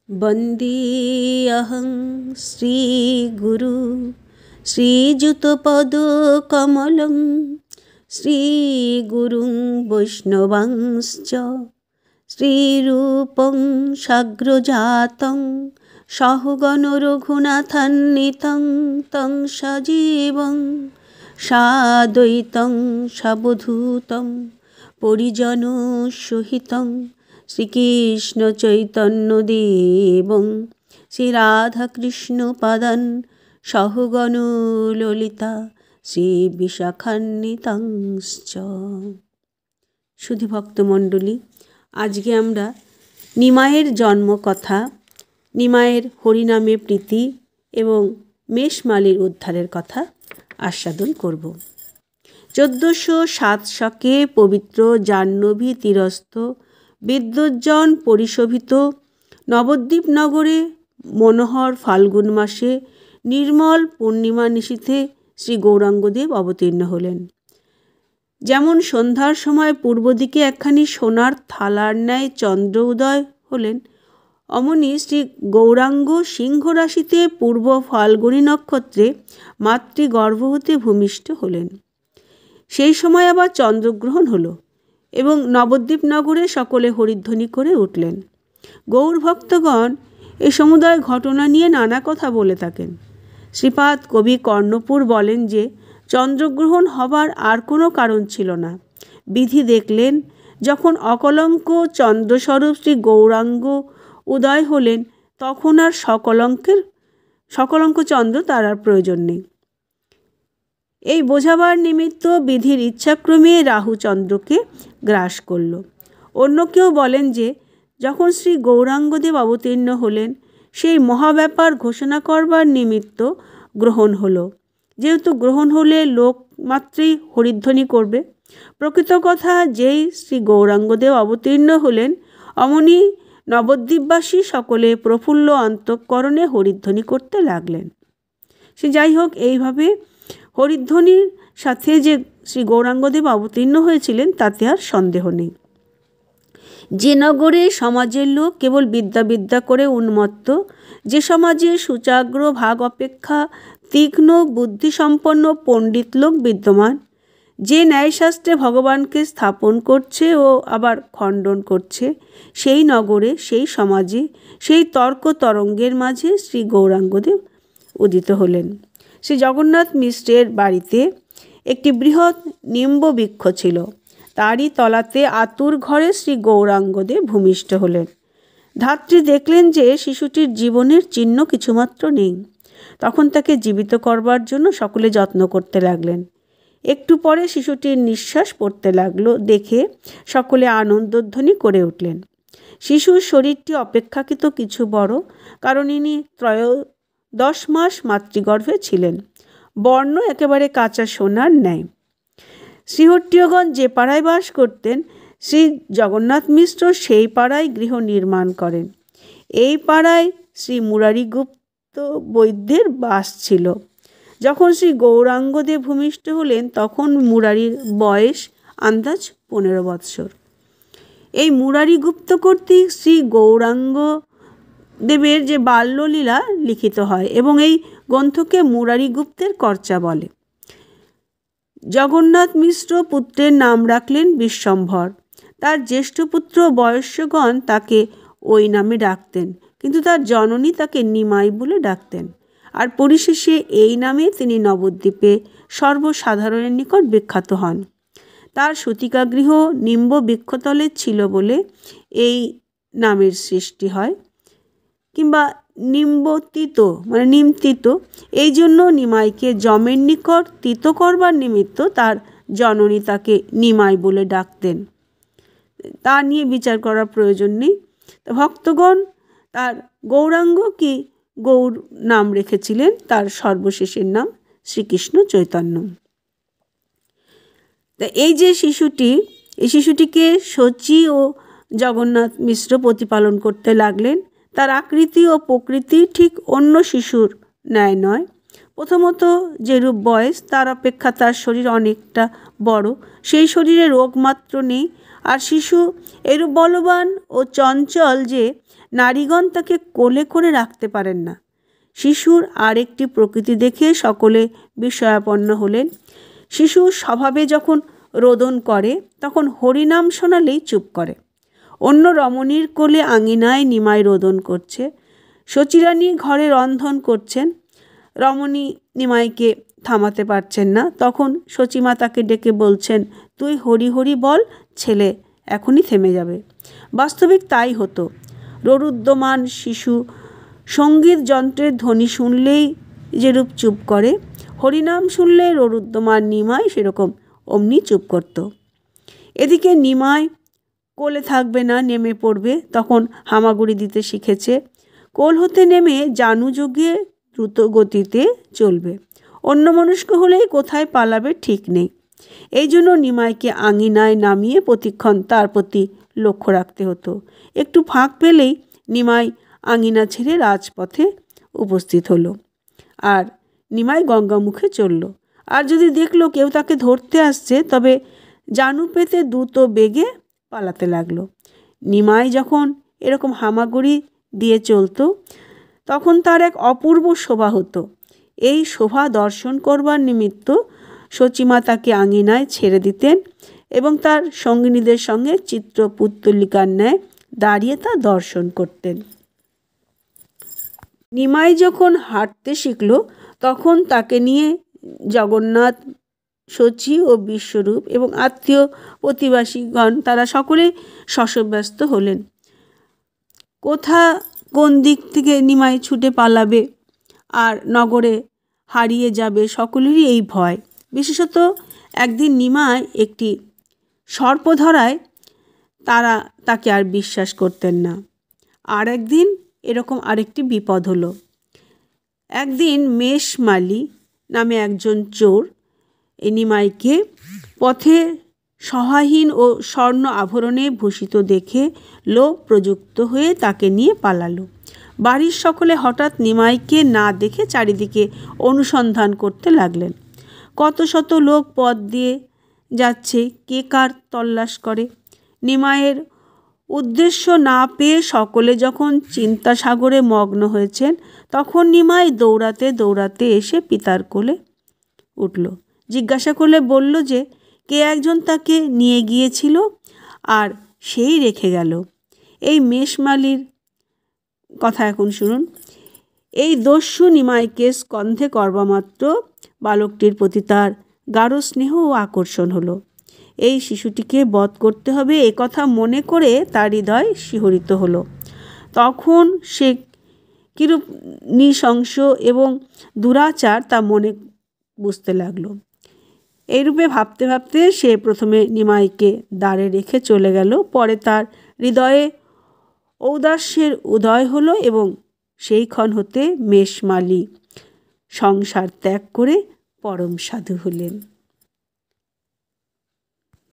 वन्देऽहं श्रीगुरु श्रीयुतपदकमलं श्रीगुरुं वैष्णवांश्च श्रीरूपं साग्रजातं सहगण रघुनाथान्वितं तं सजीवं साद्वैतं सावधूतं परिजनसहितं শ্রীকৃষ্ণ চৈতন্য দেবং শ্রী রাধাকৃষ্ণ পাদান সহগণ ললিতা শ্রী বিশাখান্বিতাংশ্চ। সুধী ভক্তমণ্ডলী, আজকে আমরা নিমাইয়ের জন্মকথা, নিমাইয়ের হরিনামে প্রীতি এবং মেষমালির উদ্ধারের কথা আস্বাদন করব। 1407 শকে পবিত্র জাহ্নবী তীরস্থ বিদ্যোজ্জন পরিশোভিত নবদ্বীপ নগরে মনোহর ফাল্গুন মাসে নির্মল পূর্ণিমা নিশীথে শ্রী গৌরাঙ্গদেব অবতীর্ণ হলেন। যেমন সন্ধ্যার সময় পূর্ব দিকে একখানি সোনার থালার ন্যায় চন্দ্র উদয় হলেন, অমনি শ্রী গৌরাঙ্গ সিংহ রাশিতে পূর্ব ফাল্গুনী নক্ষত্রে মাতৃগর্ভ হতে ভূমিষ্ঠ হলেন। সেই সময় আবার চন্দ্রগ্রহণ হলো এবং নবদ্বীপ নগরে সকলে হরিধ্বনি করে উঠলেন। গৌর ভক্তগণ এই সমুদয় ঘটনা নিয়ে নানা কথা বলে থাকেন। শ্রীপাদ কবি কর্ণপুর বলেন যে চন্দ্রগ্রহণ হবার আর কোনো কারণ ছিল না। বিধি দেখলেন, যখন অকলঙ্ক চন্দ্রস্বরূপ শ্রী গৌরাঙ্গ উদয় হলেন তখন আর সকলঙ্ক চন্দ্র তার আর প্রয়োজন নেই। এই বোঝাবার নিমিত্ত বিধির ইচ্ছাক্রমে রাহু চন্দ্রকে গ্রাস করল। অন্য কেউ বলেন যে যখন শ্রী গৌরাঙ্গদেব অবতীর্ণ হলেন সেই মহাব্যাপার ঘোষণা করবার নিমিত্ত গ্রহণ হলো। যেহেতু গ্রহণ হলে লোক মাত্রই হরিধ্বনি করবে। প্রকৃত কথা, যেই শ্রী গৌরাঙ্গদেব অবতীর্ণ হলেন অমনি নবদ্বীপবাসী সকলে প্রফুল্ল অন্তঃকরণে হরিধ্বনি করতে লাগলেন। সে যাই হোক, এইভাবে হরিধ্বনির সাথে যে শ্রী গৌরাঙ্গদেব অবতীর্ণ হয়েছিলেন তাতে আর সন্দেহ নেই। যে নগরে সমাজের লোক কেবল বিদ্যা করে উন্মত্ত, যে সমাজে সুচাগ্র ভাগ অপেক্ষা তীক্ষ্ণ বুদ্ধিসম্পন্ন পণ্ডিত লোক বিদ্যমান, যে ন্যায়শাস্ত্রে ভগবানকে স্থাপন করছে ও আবার খণ্ডন করছে, সেই নগরে, সেই সমাজে, সেই তর্ক তরঙ্গের মাঝে শ্রী গৌরাঙ্গদেব উদিত হলেন। শ্রী জগন্নাথ মিশ্রের বাড়িতে একটি বৃহৎ নিম্ব বৃক্ষ ছিল। তারই তলাতে আতুর ঘরে শ্রী গৌরাঙ্গদেব ভূমিষ্ঠ হলেন। ধাত্রী দেখলেন যে শিশুটির জীবনের চিহ্ন কিছুমাত্র নেই। তখন তাকে জীবিত করবার জন্য সকলে যত্ন করতে লাগলেন। একটু পরে শিশুটির নিঃশ্বাস পড়তে লাগলো দেখে সকলে আনন্দধ্বনি করে উঠলেন। শিশুর শরীরটি অপেক্ষাকৃত কিছু বড়, কারণ ইনি 10 মাস মাতৃগর্ভে ছিলেন। বর্ণ একেবারে কাঁচা সোনার ন্যায়। শ্রীহট্টীয়গণ যে পাড়ায় বাস করতেন, শ্রী জগন্নাথ মিশ্র সেই পাড়ায় গৃহ নির্মাণ করেন। এই পাড়ায় শ্রী মুরারিগুপ্ত বৈদ্যের বাস ছিল। যখন শ্রী গৌরাঙ্গদেব ভূমিষ্ঠ হলেন তখন মুরারির বয়স আন্দাজ 15 বৎসর। এই মুরারিগুপ্ত কর্তৃক শ্রী গৌরাঙ্গ দেবের যে বাল্যলীলা লিখিত হয় এবং এই গ্রন্থকে মুরারিগুপ্তের কর্চা বলে। জগন্নাথ মিশ্র পুত্রের নাম রাখলেন বিশ্বম্ভর। তার জ্যেষ্ঠ পুত্র বয়স্যগণ তাকে ওই নামে ডাকতেন, কিন্তু তার জননী তাকে নিমাই বলে ডাকতেন। আর পরিশেষে এই নামে তিনি নবদ্বীপে সর্বসাধারণের নিকট বিখ্যাত হন। তার সূতিকাগৃহ নিম্ব বৃক্ষতলে ছিল বলে এই নামের সৃষ্টি হয়, কিংবা নিম্বতীত মানে নিমতীত। এই জন্য নিমাইকে যমের নিকট তীত করবার নিমিত্ত তার জননী তাকে নিমাই বলে ডাকতেন। তা নিয়ে বিচার করার প্রয়োজন নেই। ভক্তগণ তার গৌরাঙ্গ কি গৌর নাম রেখেছিলেন, তার সর্বশেষের নাম শ্রীকৃষ্ণ চৈতন্য। তা এই যে শিশুটি, এই শিশুটিকে শচী ও জগন্নাথ মিশ্র প্রতিপালন করতে লাগলেন। তার আকৃতি ও প্রকৃতি ঠিক অন্য শিশুর ন্যায় নয়। প্রথমত যেরূপ বয়স তার অপেক্ষা তার শরীর অনেকটা বড়, সেই শরীরে রোগ মাত্র নেই। আর শিশু এরূপ বলবান ও চঞ্চল যে নারীগণ তাকে কোলে করে রাখতে পারেন না। শিশুর আরেকটি প্রকৃতি দেখে সকলে বিস্ময়াপন্ন হলেন। শিশু স্বভাবে যখন রোদন করে তখন হরিনাম শোনালেই চুপ করে। অন্য রমণীর কোলে আঙিনায় নিমাই রোদন করছে। শচীরানী ঘরে রন্ধন করছেন। রমণী নিমাইকে থামাতে পারছেন না। তখন শচীমা তাকে ডেকে বলছেন, তুই হরি হরি বল, ছেলে এখনই থেমে যাবে। বাস্তবিক তাই হতো। রোরুদ্যমান শিশু সঙ্গীত যন্ত্রের ধ্বনি শুনলেই যেরূপ চুপ করে, হরিনাম শুনলে রোরুদ্যমান নিমাই সেরকম অমনি চুপ করত। এদিকে নিমাই কোলে থাকবে না, নেমে পড়বে। তখন হামাগুড়ি দিতে শিখেছে। কোল হতে নেমে জানুযোগে দ্রুত গতিতে চলবে। অন্যমনস্ক হলেই কোথায় পালাবে ঠিক নেই। এই জন্য নিমাইকে আঙিনায় নামিয়ে প্রতিক্ষণ তার প্রতি লক্ষ্য রাখতে হতো। একটু ফাঁক পেলেই নিমাই আঙিনা ছেড়ে রাজপথে উপস্থিত হলো। আর নিমাই গঙ্গামুখে চলল। আর যদি দেখলো কেউ তাকে ধরতে আসছে, তবে জানু পেতে দ্রুত বেগে পালাতে লাগলো। নিমাই যখন এরকম হামাগুড়ি দিয়ে চলতো তখন তার এক অপূর্ব শোভা হতো। এই শোভা দর্শন করবার নিমিত্ত শচীমা তাকে আঙিনায় ছেড়ে দিতেন এবং তার সঙ্গিনীদের সঙ্গে চিত্রপুত্তলিকার ন্যায় দাঁড়িয়ে তা দর্শন করতেন। নিমাই যখন হাঁটতে শিখল তখন তাকে নিয়ে জগন্নাথ, শচী ও বিশ্বরূপ এবং আত্মীয় প্রতিবাসীগণ তারা সকলে শশব্যস্ত হলেন। কোন দিক থেকে নিমাই ছুটে পালাবে আর নগরে হারিয়ে যাবে, সকলেরই এই ভয়। বিশেষত একদিন নিমাই একটি সর্প ধরায় তারা তাকে আর বিশ্বাস করতেন না। আর একদিন এরকম আরেকটি বিপদ হলো। একদিন মেষমালি নামে একজন চোর এই নিমাইকে পথে সহায়হীন ও স্বর্ণ আভরণে ভূষিত দেখে লোভ প্রযুক্ত হয়ে তাকে নিয়ে পালালো। বাড়ির সকলে হঠাৎ নিমাইকে না দেখে চারিদিকে অনুসন্ধান করতে লাগলেন। কত শত লোক পথ দিয়ে যাচ্ছে, কে কার তল্লাশ করে। নিমাইয়ের উদ্দেশ্য না পেয়ে সকলে যখন চিন্তা সাগরে মগ্ন হয়েছেন, তখন নিমাই দৌড়াতে দৌড়াতে এসে পিতার কোলে উঠল। জিজ্ঞাসা করলে বলল যে কে একজন তাকে নিয়ে গিয়েছিল আর সেই রেখে গেল। এই মেষমালির কথা এখন শুনুন। এই দস্যু নিমাইকে স্কন্ধে করবামাত্র বালকটির প্রতি তার গাঢ় স্নেহ ও আকর্ষণ হলো। এই শিশুটিকে বধ করতে হবে এ কথা মনে করে তার হৃদয় শিহরিত হলো। তখন সে কিরূপ নৃশংস এবং দুরাচার তা মনে বুঝতে লাগলো। এইরূপে ভাবতে ভাবতে সে প্রথমে নিমাইকে দ্বারে রেখে চলে গেল। পরে তার হৃদয়ে ঔদাস্যের উদয় হলো এবং সেইক্ষণ হতে মেষমালি সংসার ত্যাগ করে পরম সাধু হলেন।